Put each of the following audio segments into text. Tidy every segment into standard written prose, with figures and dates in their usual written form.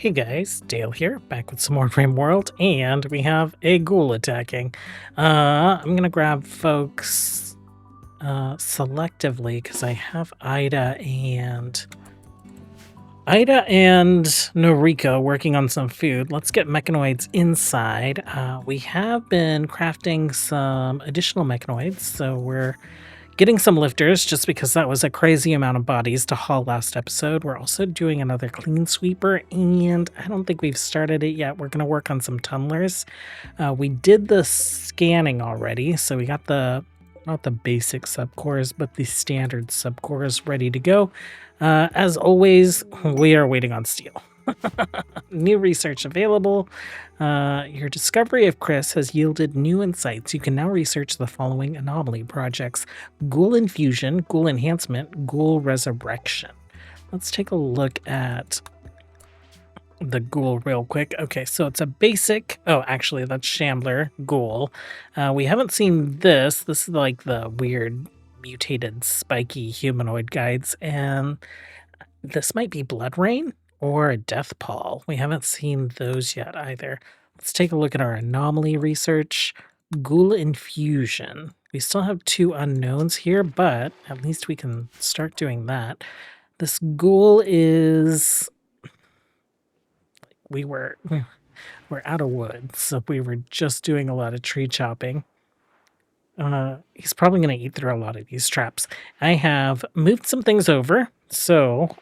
Hey guys, Dale here, back with some more RimWorld, and we have a ghoul attacking. I'm gonna grab folks selectively because I have Ida and Noriko working on some food. Let's get mechanoids inside. We have been crafting some additional mechanoids, so we're getting some lifters just because that was a crazy amount of bodies to haul last episode. We're also doing another clean sweeper, and I don't think we've started it yet. We're going to work on some tunnelers. We did the scanning already, so we got not the basic subcores, but the standard subcores ready to go. As always, we are waiting on steel. New research available. Your discovery of Chris has yielded new insights. You can now research the following anomaly projects: Ghoul Infusion, Ghoul Enhancement, Ghoul Resurrection. Let's take a look at the ghoul real quick. Okay, so it's a basic... Oh, actually, that's Shambler Ghoul. We haven't seen this. This is like the weird mutated spiky humanoid guides, and this might be Blood Rain or a Death Pall. We haven't seen those yet either. Let's take a look at our anomaly research. Ghoul Infusion. We still have two unknowns here, but at least we can start doing that. This ghoul is... We're out of wood, so we were just doing a lot of tree chopping. He's probably going to eat through a lot of these traps. I have moved some things over, so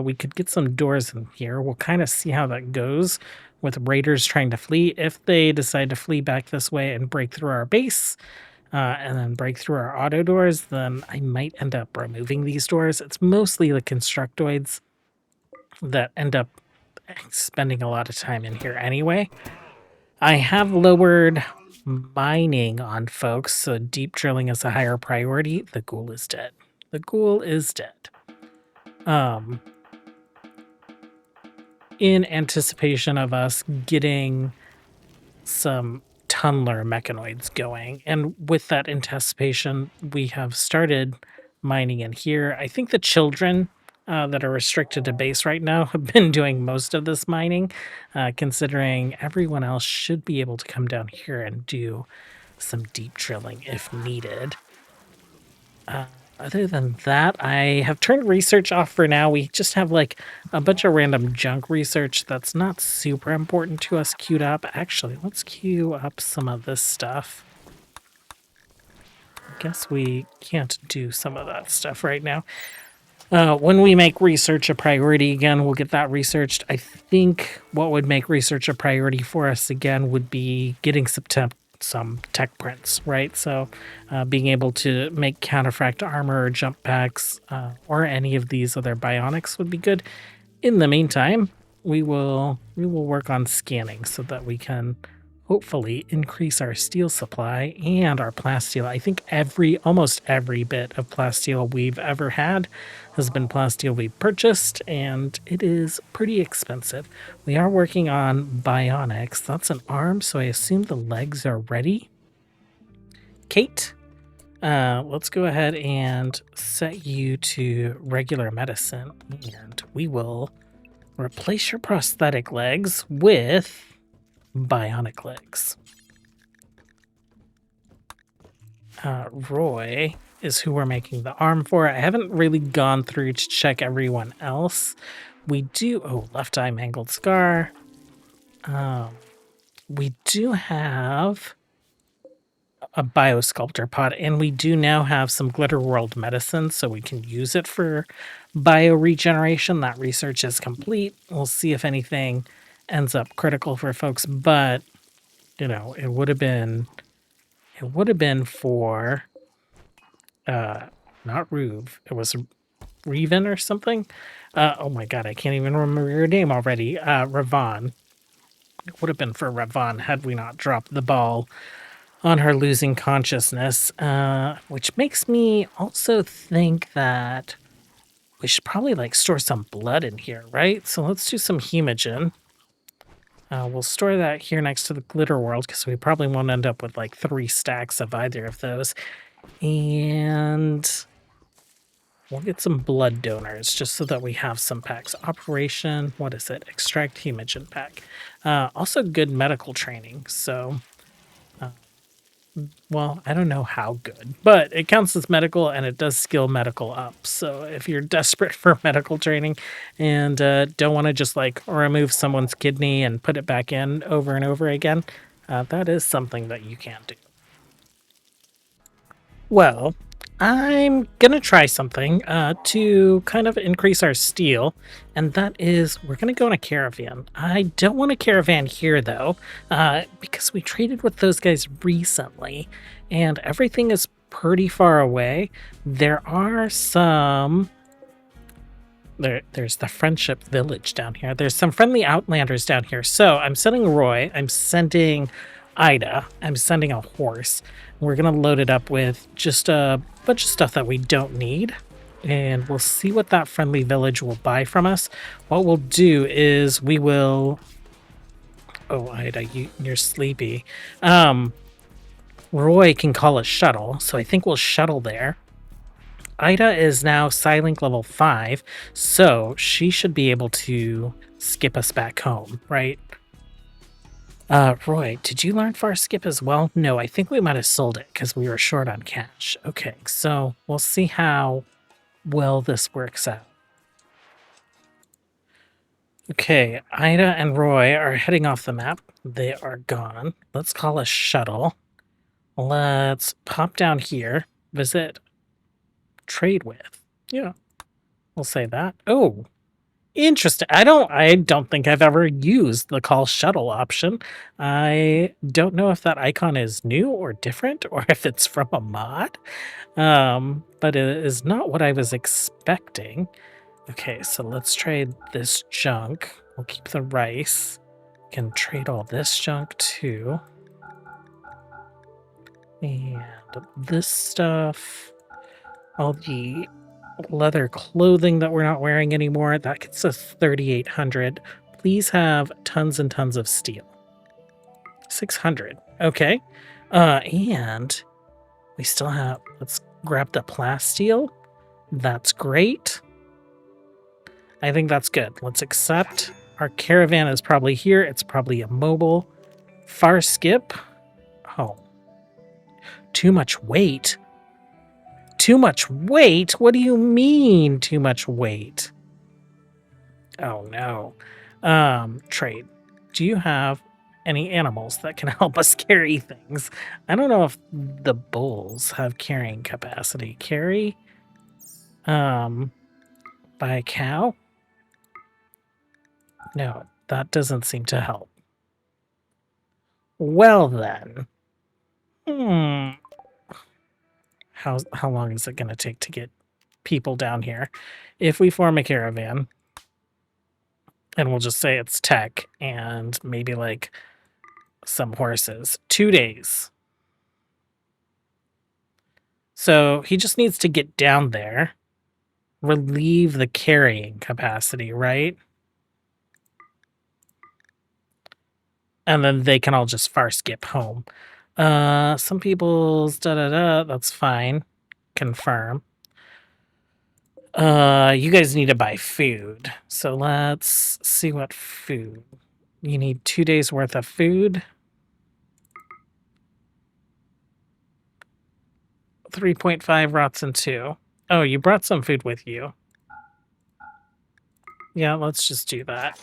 we could get some doors in here. We'll kind of see how that goes with raiders trying to flee. If they decide to flee back this way and break through our base, and then break through our auto doors, then I might end up removing these doors. It's mostly the constructoids that end up spending a lot of time in here anyway. I have lowered mining on folks, so deep drilling is a higher priority. The ghoul is dead. The ghoul is dead. In anticipation of us getting some tunneler mechanoids going, and with that anticipation, we have started mining in here. I think the children that are restricted to base right now have been doing most of this mining, considering everyone else should be able to come down here and do some deep drilling if needed. Other than that, I have turned research off for now. We just have like a bunch of random junk research that's not super important to us queued up. Actually, let's queue up some of this stuff. I guess we can't do some of that stuff right now. When we make research a priority again, we'll get that researched. I think what would make research a priority for us again would be getting some tech prints, right? So being able to make counterfract armor or jump packs or any of these other bionics would be good. In the meantime, we will work on scanning so that we can hopefully increase our steel supply and our plasteel. I think almost every bit of plasteel we've ever had has been plasteel we've purchased, and it is pretty expensive. We are working on bionics. That's an arm, so I assume the legs are ready. Kate, let's go ahead and set you to regular medicine, and we will replace your prosthetic legs with bionic legs. Roy is who we're making the arm for. I haven't really gone through to check everyone else. We do... left eye mangled scar. We do have a biosculptor pot, and we do now have some glitter world medicine, so we can use it for bio regeneration. That research is complete. We'll see if anything ends up critical for folks, but you know, it would have been for not Ruve, it was Reven or something. Oh my god, I can't even remember your name already. Ravon. It would have been for Ravon had we not dropped the ball on her losing consciousness, which makes me also think that we should probably like store some blood in here, right? So let's do some hemogen. We'll store that here next to the glitter world because we probably won't end up with like 3 stacks of either of those. And We'll get some blood donors just so that we have some packs. Operation, what is it? Extract hemogen pack. Also good medical training. So, uh, well, I don't know how good, but it counts as medical and it does skill medical up. So if you're desperate for medical training and don't want to just like remove someone's kidney and put it back in over and over again, that is something that you can do. Well, I'm gonna try something to kind of increase our steel, and that is we're gonna go in a caravan. I don't want a caravan here though, because we traded with those guys recently, and everything is pretty far away. There are some. There's the Friendship Village down here. There's some friendly Outlanders down here. So I'm sending Roy. I'm sending Ida. I'm sending a horse. We're going to load it up with just a bunch of stuff that we don't need. And we'll see what that friendly village will buy from us. What we'll do is we will... Oh, Ida, you're sleepy. Roy can call a shuttle. So I think we'll shuttle there. Ida is now Psylink level 5, so she should be able to skip us back home, right? Roy, did you learn far skip as well? No, I think we might have sold it because we were short on cash. Okay, so we'll see how well this works out. Okay, Ida and Roy are heading off the map. They are gone. Let's call a shuttle. Let's pop down here, visit... trade with. Yeah, we'll say that. Oh, interesting. I don't think I've ever used the call shuttle option. I don't know if that icon is new or different or if it's from a mod. But it is not what I was expecting. Okay, so let's trade this junk. We'll keep the rice. Can trade all this junk too. And this stuff. All the leather clothing that we're not wearing anymore, that gets us 3,800. Please have tons and tons of steel. 600. Okay. And we still have, let's grab the plasteel. That's great. I think that's good. Let's accept. Our caravan is probably here. It's probably a mobile. Far skip. Oh. Too much weight. Too much weight? What do you mean, too much weight? Oh, no. Trade. Do you have any animals that can help us carry things? I don't know if the bulls have carrying capacity. Carry? By a cow? No, that doesn't seem to help. Well, then. How long is it going to take to get people down here? If we form a caravan, and we'll just say it's tech and maybe like some horses, 2 days. So he just needs to get down there, relieve the carrying capacity, right? And then they can all just far skip home. Some people's that's fine. Confirm. You guys need to buy food. So let's see what food. You need 2 days worth of food. 3.5 rots and 2. Oh, you brought some food with you. Yeah, let's just do that.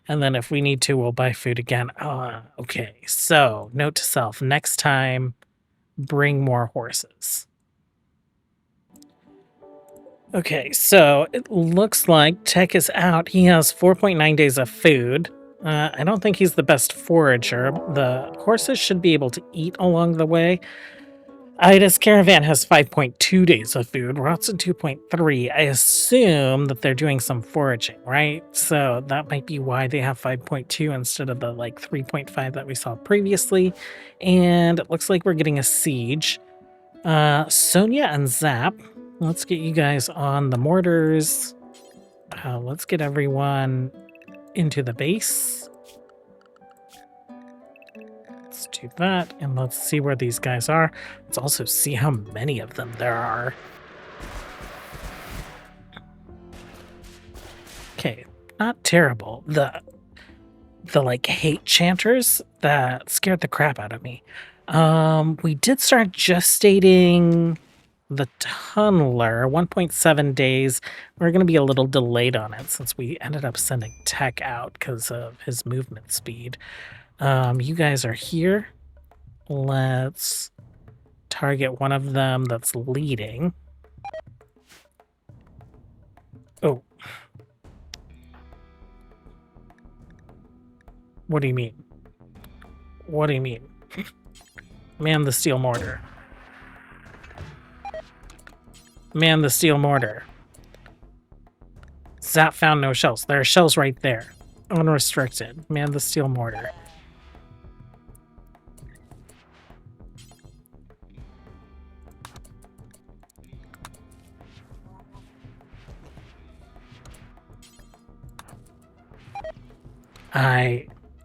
And then if we need to, we'll buy food again. Okay. So, note to self, next time, bring more horses. Okay, so it looks like Tech is out. He has 4.9 days of food. I don't think he's the best forager. The horses should be able to eat along the way. Ida's caravan has 5.2 days of food. Rotson 2.3. I assume that they're doing some foraging, right? So that might be why they have 5.2 instead of the like 3.5 that we saw previously. And it looks like we're getting a siege. Sonia and Zap. Let's get you guys on the mortars. Let's get everyone into the base. Let's do that, and let's see where these guys are. Let's also see how many of them there are. not terrible. The like hate chanters that scared the crap out of me. We did start gestating the tunneler, 1.7 days. We're going to be a little delayed on it since we ended up sending Tech out because of his movement speed. You guys are here. Let's target one of them that's leading. Oh. What do you mean? What do you mean? Man the steel mortar. Man the steel mortar. Zap found no shells. There are shells right there. Unrestricted. Man the steel mortar.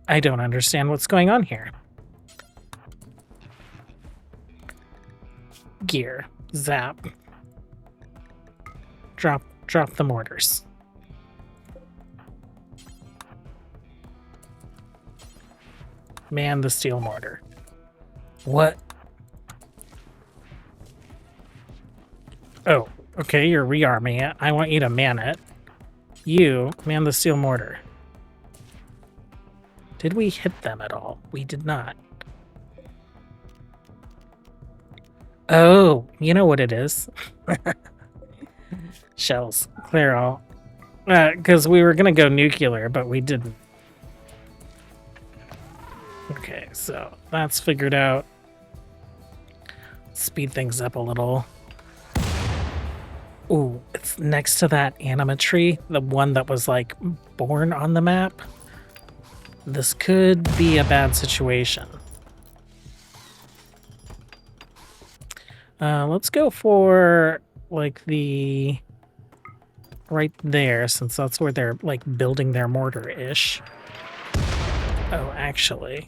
I don't understand what's going on here. Gear. Zap. Drop the mortars. Man the steel mortar. What? Oh, okay, you're rearming it. I want you to man it. You, man the steel mortar. Did we hit them at all? We did not. Oh, you know what it is. Shells. Clear all. Because we were going to go nuclear, but we didn't. Okay, so that's figured out. Speed things up a little. Ooh, it's next to that anima tree, the one that was, like, born on the map. This could be a bad situation. Let's go for, like, the... right there, since that's where they're, like, building their mortar-ish. Oh, actually...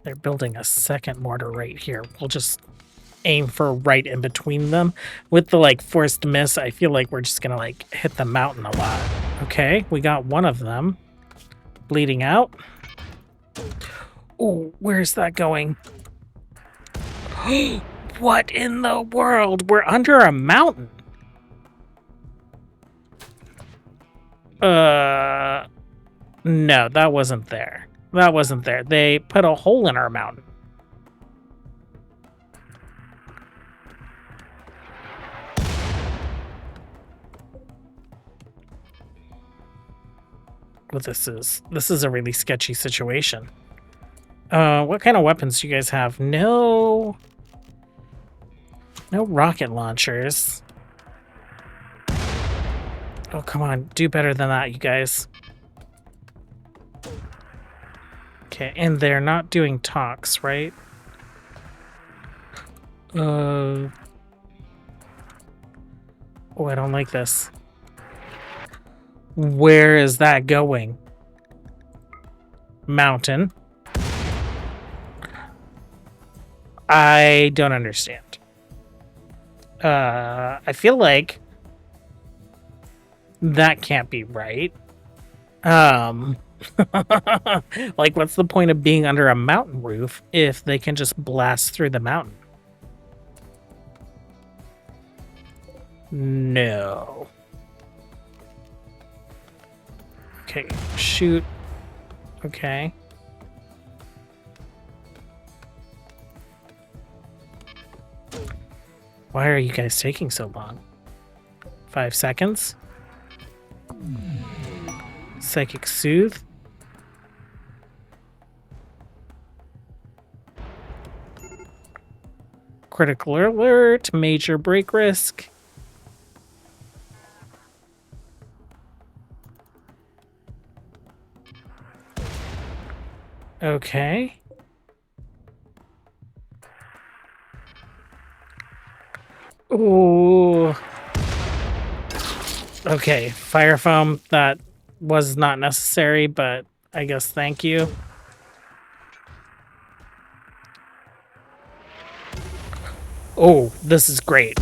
they're building a second mortar right here. We'll just aim for right in between them. With the, like, forced miss, I feel like we're just gonna, like, hit the mountain a lot. Okay, we got one of them. Bleeding out. Oh, where's that going? What in the world? We're under a mountain. No, that wasn't there. That wasn't there. They put a hole in our mountain. Well, this is a really sketchy situation. What kind of weapons do you guys have? No rocket launchers. Oh, come on. Do better than that, you guys. Okay, and they're not doing talks, right? Oh, I don't like this. Where is that going? Mountain. I don't understand. I feel like that can't be right. Like, what's the point of being under a mountain roof if they can just blast through the mountain? No. Okay, shoot. Okay. Why are you guys taking so long? 5 seconds. Psychic Soothe. Critical alert. Major break risk. Okay. Ooh. Okay, fire foam, that was not necessary, but I guess thank you. Oh, this is great.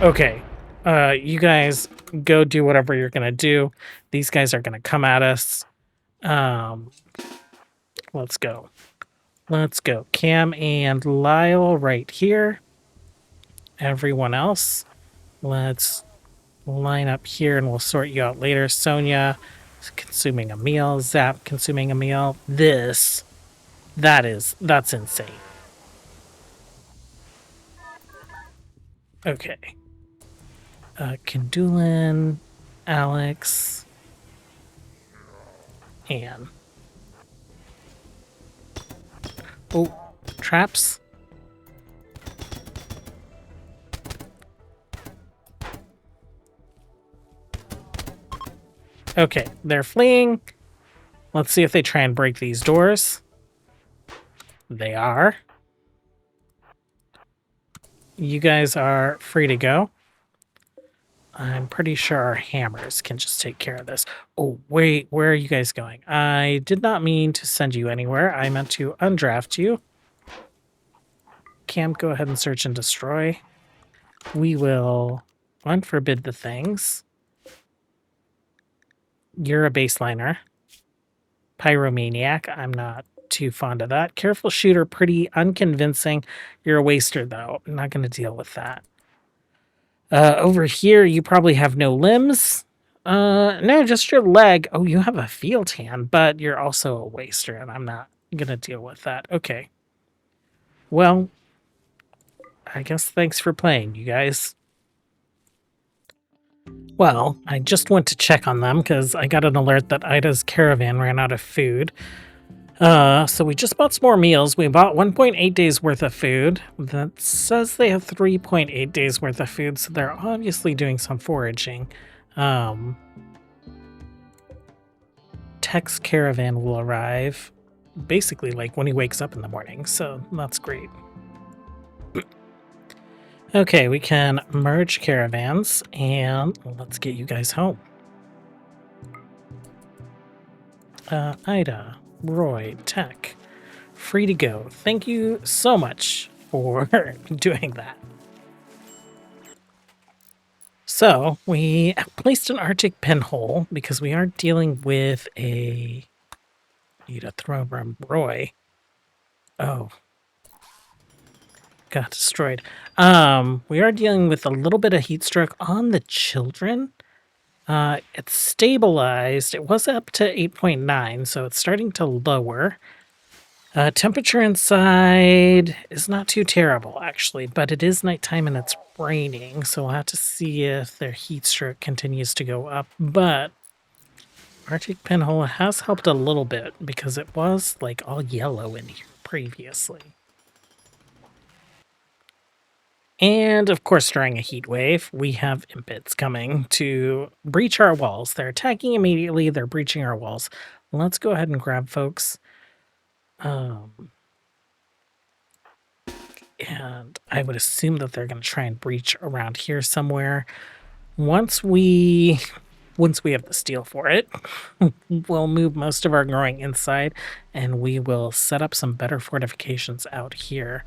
Okay, You guys go do whatever you're gonna do. These guys are gonna come at us. Um, let's go. Let's go. Cam and Lyle right here. Everyone else, let's line up here and we'll sort you out later. Sonia is consuming a meal. Zap consuming a meal. That's insane. Okay. Kindulin, Alex, Anne. Oh, traps. Okay, they're fleeing. Let's see if they try and break these doors. They are. You guys are free to go. I'm pretty sure our hammers can just take care of this. Oh, wait, where are you guys going? I did not mean to send you anywhere. I meant to undraft you. Cam, go ahead and search and destroy. We will unforbid the things. You're a baseliner. Pyromaniac, I'm not too fond of that. Careful shooter, pretty unconvincing. You're a waster, though. I'm not going to deal with that. Over here, you probably have no limbs. No, just your leg. Oh, you have a field hand, but you're also a waster, and I'm not going to deal with that. Okay. Well, I guess thanks for playing, you guys. Well, I just went to check on them because I got an alert that Ida's caravan ran out of food. So we just bought some more meals. We bought 1.8 days worth of food. That says they have 3.8 days worth of food, so they're obviously doing some foraging. Tech's caravan will arrive basically like when he wakes up in the morning, so that's great. Okay, we can merge caravans and let's get you guys home. Ida, Roy, Tech, free to go. Thank you so much for doing that. So we placed an Arctic pinhole because we are dealing with a... Need a throne from Roy. Oh. Got destroyed. We are dealing with a little bit of heat stroke on the children. It's stabilized. It was up to 8.9, so it's starting to lower. Temperature inside is not too terrible, actually, but it is nighttime and it's raining, so we'll have to see if their heat stroke continues to go up. But Arctic pinhole has helped a little bit because it was like all yellow in here previously. And of course, during a heat wave, we have impids coming to breach our walls. They're attacking immediately. They're breaching our walls. Let's go ahead and grab folks. And I would assume that they're going to try and breach around here somewhere. Once we have the steel for it, we'll move most of our growing inside, and we will set up some better fortifications out here.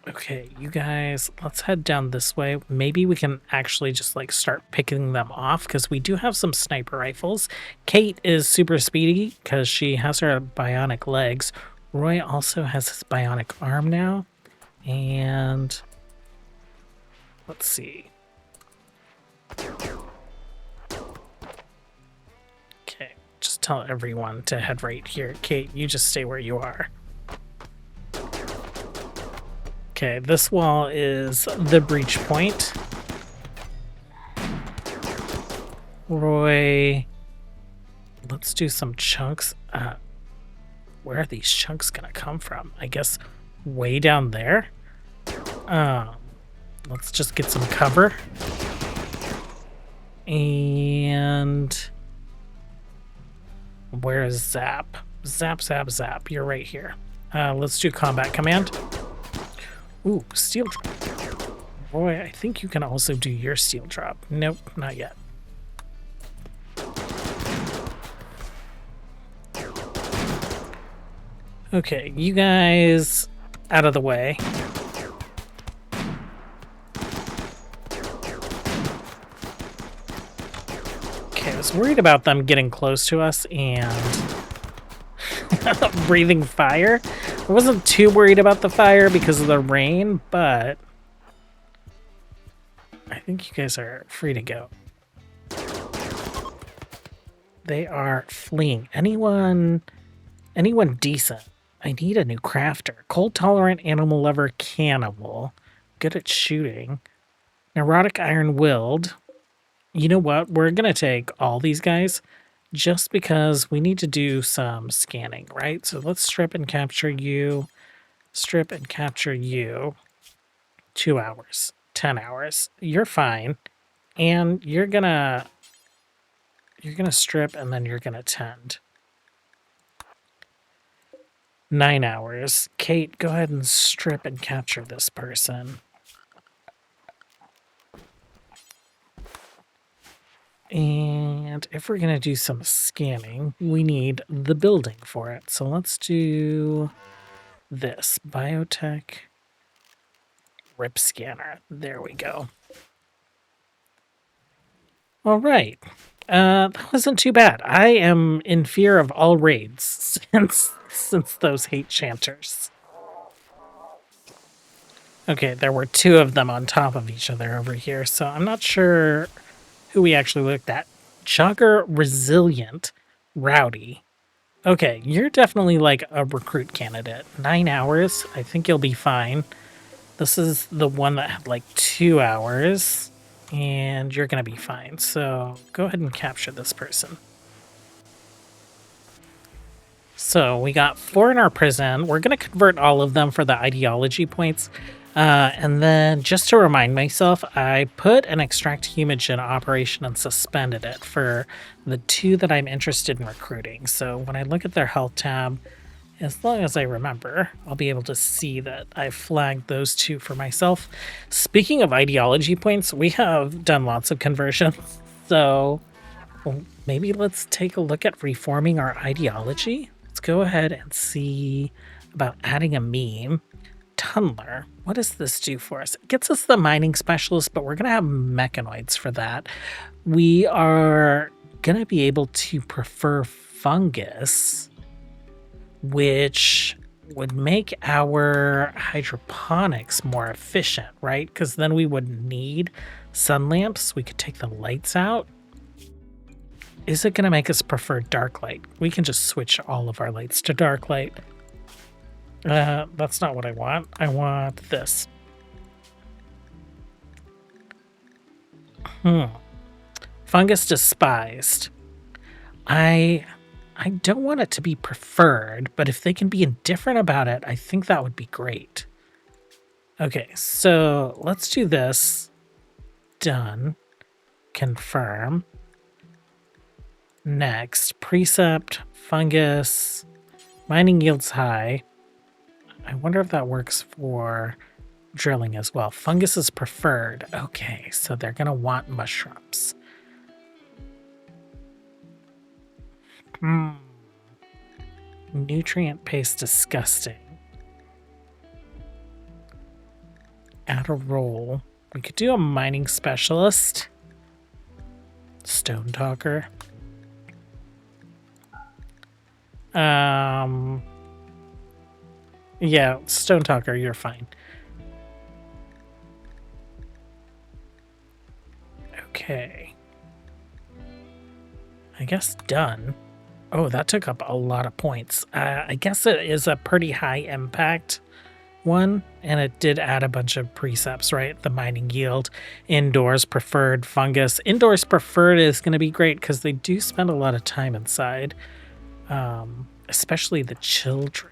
Okay, you guys, let's head down this way. Maybe we can actually just like start picking them off because we do have some sniper rifles. Kate is super speedy because she has her bionic legs. Roy also has his bionic arm now. And let's see. Okay, just tell everyone to head right here. Kate, you just stay where you are. Okay, this wall is the breach point. Roy, let's do some chunks. Where are these chunks gonna come from? I guess way down there. Let's just get some cover. And where is Zap? Zap, zap, zap. You're right here. Let's do combat command. Ooh, steel drop. Roy, I think you can also do your steel drop. Nope, not yet. Okay, you guys out of the way. Okay, I was worried about them getting close to us and breathing fire. I wasn't too worried about the fire because of the rain, but I think you guys are free to go. They are fleeing. Anyone decent? I need a new crafter. Cold tolerant, animal lover, cannibal. Good at shooting. Neurotic, iron willed. You know what? We're gonna take all these guys just because we need to do some scanning, right? So let's strip and capture you. Strip and capture you. 2 hours. 10 hours. You're fine. And you're gonna strip and then you're gonna tend. 9 hours. Kate, go ahead and strip and capture this person. And if we're going to do some scanning, we need the building for it. So let's do this. Biotech rip scanner. There we go. All right. That wasn't too bad. I am in fear of all raids since those hate chanters. Okay, there were 2 of them on top of each other over here, so I'm not sure who we actually looked at. Jogger, resilient, rowdy. Okay, you're definitely like a recruit candidate. 9 hours, I think you'll be fine. This is the one that had like 2 hours, and you're gonna be fine. So go ahead and capture this person. So we got 4 in our prison. We're gonna convert all of them for the ideology points. And then just to remind myself, I put an extract humage in operation and suspended it for the 2 that I'm interested in recruiting. So when I look at their health tab, as long as I remember, I'll be able to see that I flagged those 2 for myself. Speaking of ideology points, we have done lots of conversions. So maybe let's take a look at reforming our ideology. Let's go ahead and see about adding a meme. Tunneler. What does this do for us? It gets us the mining specialist, but we're going to have mechanoids for that. We are going to be able to prefer fungus, which would make our hydroponics more efficient, right? Because then we wouldn't need sun lamps. We could take the lights out. Is it going to make us prefer dark light? We can just switch all of our lights to dark light. That's not what I want. I want this. Fungus despised. I don't want it to be preferred, but if they can be indifferent about it, I think that would be great. Okay, so let's do this. Done. Confirm. Next, precept, fungus, mining yields high. I wonder if that works for drilling as well. Fungus is preferred. Okay, so they're going to want mushrooms. Nutrient paste disgusting. Add a role. We could do a mining specialist. Stone talker. Yeah, Stone Talker, you're fine. Okay. I guess done. Oh, that took up a lot of points. I guess it is a pretty high impact one, and it did add a bunch of precepts, right? The mining yield, indoors preferred, fungus. Indoors preferred is going to be great because they do spend a lot of time inside, especially the children.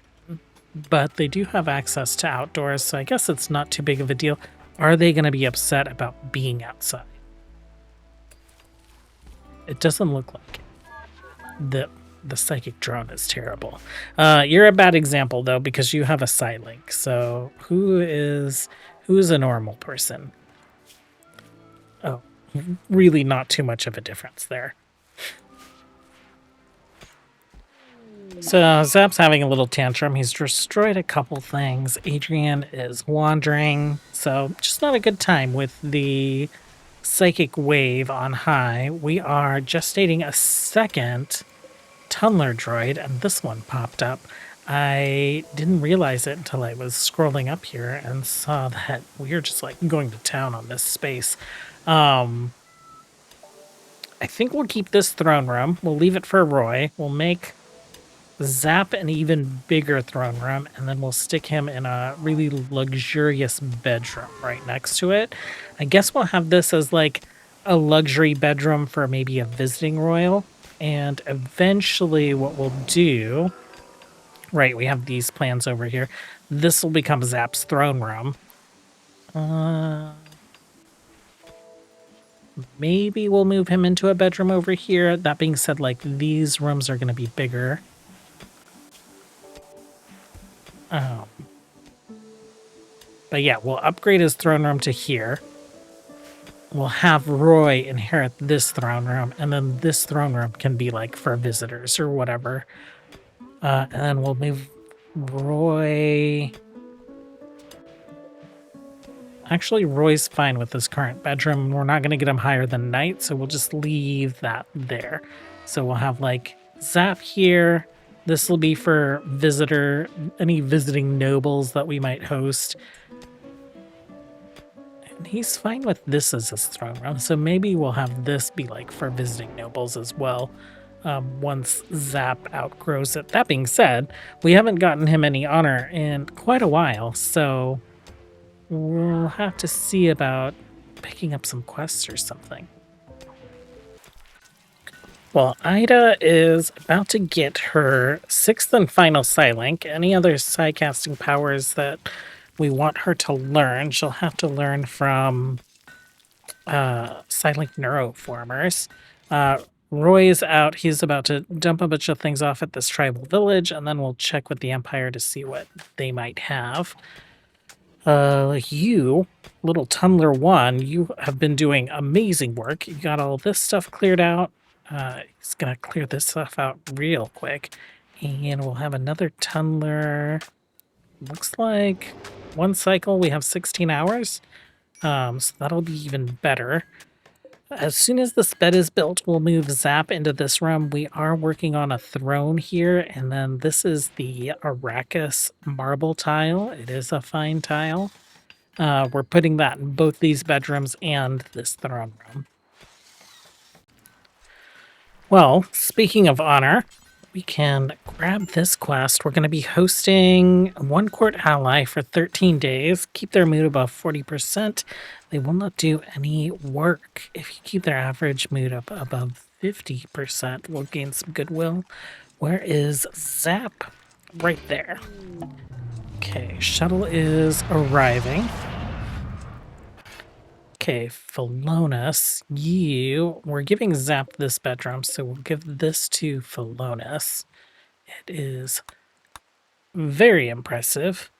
But they do have access to outdoors, so I guess it's not too big of a deal. Are they going to be upset about being outside? It doesn't look like it. The psychic drone is terrible. You're a bad example, though, because you have a Psylink. So who's a normal person? Oh, really not too much of a difference there. So Zap's having a little tantrum. He's destroyed a couple things. Adrian is wandering. So just not a good time with the psychic wave on high, we are gestating a second tunneler droid, and this one popped up. I didn't realize it until I was scrolling up here and saw that we are just like going to town on this space. I think we'll keep this throne room. We'll leave it for Roy. We'll make Zap an even bigger throne room, and then we'll stick him in a really luxurious bedroom right next to it. I guess we'll have this as like a luxury bedroom for maybe a visiting royal. And eventually what we'll do, right, we have these plans over here. This will become Zap's throne room. Maybe we'll move him into a bedroom over here. That being said, like, these rooms are going to be bigger. But yeah, we'll upgrade his throne room to here. We'll have Roy inherit this throne room, and then this throne room can be like for visitors or whatever. And then we'll move Roy. Actually, Roy's fine with this current bedroom. We're not going to get him higher than knight, so we'll just leave that there. So we'll have like Zap here. This will be for any visiting nobles that we might host. And he's fine with this as his throne room, so maybe we'll have this be like for visiting nobles as well, once Zap outgrows it. That being said, we haven't gotten him any honor in quite a while, so we'll have to see about picking up some quests or something. Well, Ida is about to get her 6th and final Psylink. Any other Psycasting powers that we want her to learn, she'll have to learn from Psylink Neuroformers. Roy is out. He's about to dump a bunch of things off at this tribal village, and then we'll check with the Empire to see what they might have. You, little Tunneler 1, you have been doing amazing work. You got all this stuff cleared out. He's going to clear this stuff out real quick. And we'll have another Tunneler. Looks like one cycle we have 16 hours. So that'll be even better. As soon as this bed is built, we'll move Zap into this room. We are working on a throne here, and then this is the Arrakis marble tile. It is a fine tile. We're putting that in both these bedrooms and this throne room. Well, speaking of honor, we can grab this quest. We're going to be hosting one court ally for 13 days. Keep their mood above 40%. They will not do any work. If you keep their average mood up above 50%, we'll gain some goodwill. Where is Zap? Right there. Okay, shuttle is arriving. Okay, Philonis, we're giving Zap this bedroom, so we'll give this to Philonis. It is very impressive.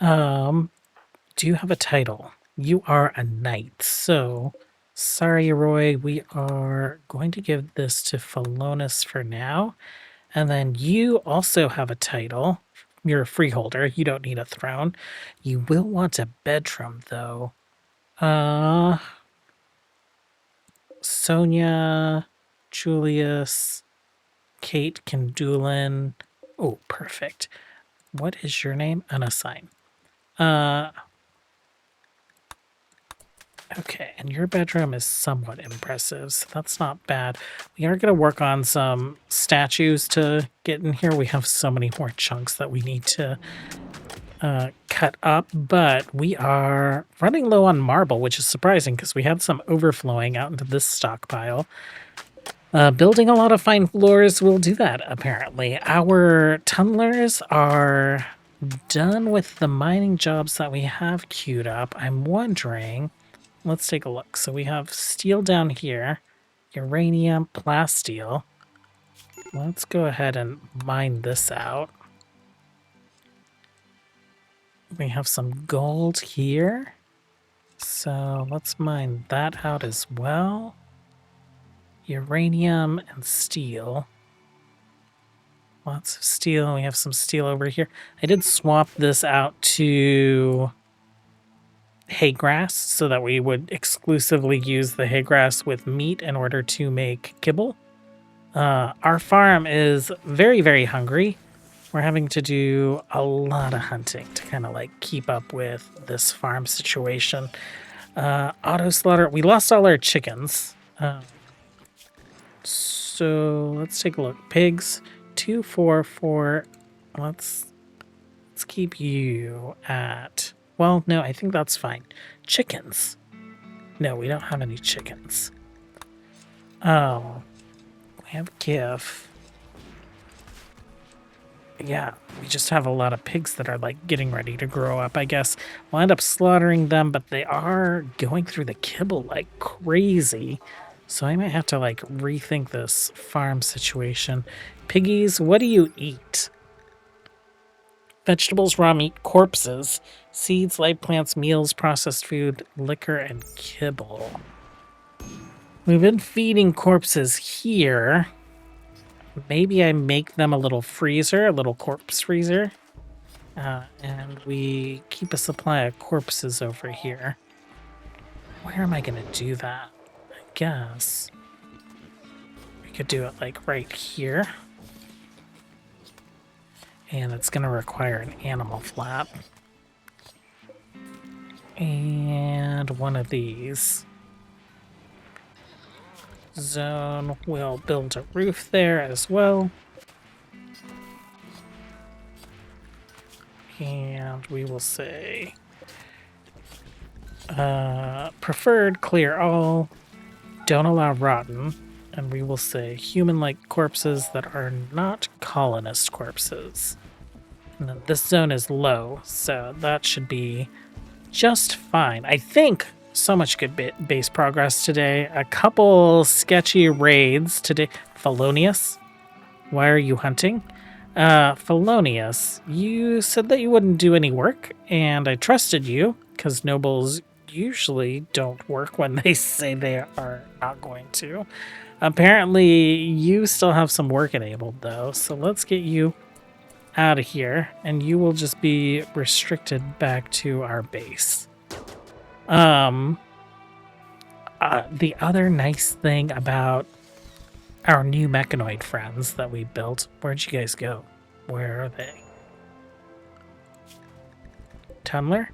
Do you have a title? You are a knight, so sorry, Roy, we are going to give this to Philonis for now. And then you also have a title. You're a freeholder. You don't need a throne. You will want a bedroom, though. Sonia, Julius, Kate Kendulin. Oh, perfect. What is your name? Unassign. Okay, and your bedroom is somewhat impressive, so that's not bad. We are going to work on some statues to get in here. We have so many more chunks that we need to cut up, but we are running low on marble, which is surprising because we had some overflowing out into this stockpile. Building a lot of fine floors will do that, apparently. Our tunnelers are done with the mining jobs that we have queued up. I'm wondering, let's take a look. So we have steel down here, uranium, plasteel. Let's go ahead and mine this out. We have some gold here, so let's mine that out as well. Uranium and steel. Lots of steel. We have some steel over here. I did swap this out to hay grass so that we would exclusively use the hay grass with meat in order to make kibble. Our farm is very, very hungry. We're having to do a lot of hunting to kind of like keep up with this farm situation. Auto slaughter. We lost all our chickens. So let's take a look. Pigs, 2, 4, 4. Let's keep you at. Well, no, I think that's fine. Chickens. No, we don't have any chickens. Oh, we have GIF. Yeah, we just have a lot of pigs that are like getting ready to grow up, I guess. We'll end up slaughtering them, but they are going through the kibble like crazy. So I might have to like rethink this farm situation. Piggies, what do you eat? Vegetables, raw meat, corpses, seeds, live plants, meals, processed food, liquor, and kibble. We've been feeding corpses here. Maybe I make them a little freezer, a little corpse freezer. And we keep a supply of corpses over here. Where am I going to do that? I guess we could do it like right here. And it's going to require an animal flap. And one of these. Zone will build a roof there as well. And we will say preferred clear all, don't allow rotten, and we will say human-like corpses that are not colonist corpses. And then this zone is low, so that should be just fine. I think so much good base progress today. A couple sketchy raids today. Felonious, why are you hunting? Felonious, you said that you wouldn't do any work, and I trusted you, because nobles usually don't work when they say they are not going to. Apparently, you still have some work enabled, though, so let's get you out of here, and you will just be restricted back to our base. The other nice thing about our new mechanoid friends that we built, where'd you guys go? Where are they? Tunnler?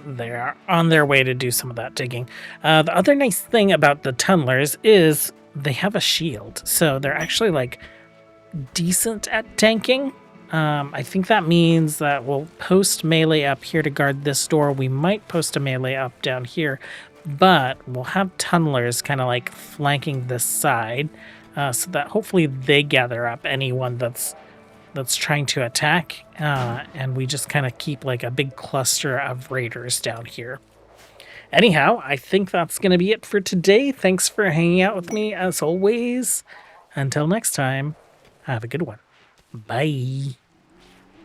They are on their way to do some of that digging. The other nice thing about the tunnelers is they have a shield, so they're actually like decent at tanking. I think that means that we'll post melee up here to guard this door. We might post a melee up down here, but we'll have tunnelers kind of like flanking this side, so that hopefully they gather up anyone that's trying to attack, and we just kind of keep like a big cluster of raiders down here. Anyhow, I think that's going to be it for today. Thanks for hanging out with me as always. Until next time, have a good one. Bye.